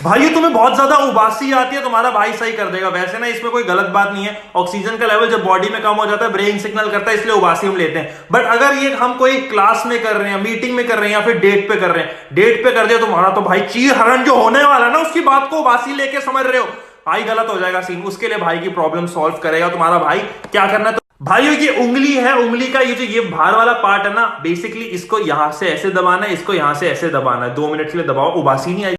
भाई तुम्हें बहुत ज्यादा उबासी आती है, तुम्हारा भाई सही कर देगा। वैसे ना इसमें कोई गलत बात नहीं है, ऑक्सीजन का लेवल जब बॉडी में कम हो जाता है ब्रेन सिग्नल करता है, इसलिए उबासी हम लेते हैं। बट अगर ये हम कोई क्लास में कर रहे हैं, मीटिंग में कर रहे हैं, या फिर डेट पे कर रहे हैं, डेट पे कर दिया तुम्हारा तो भाई चीर हरण जो होने वाला है ना, उसकी बात को उबासी लेके समझ रहे हो, भाई गलत हो जाएगा सीन। उसके लिए भाई की प्रॉब्लम सॉल्व करेगा तुम्हारा भाई। क्या करना है तो भाइयों, ये उंगली है, उंगली का ये जो ये बाहर वाला पार्ट है ना, बेसिकली इसको यहां से ऐसे दबाना है, इसको यहां से ऐसे दबाना है। 2 मिनट के लिए दबाओ, उबासी नहीं आएगी।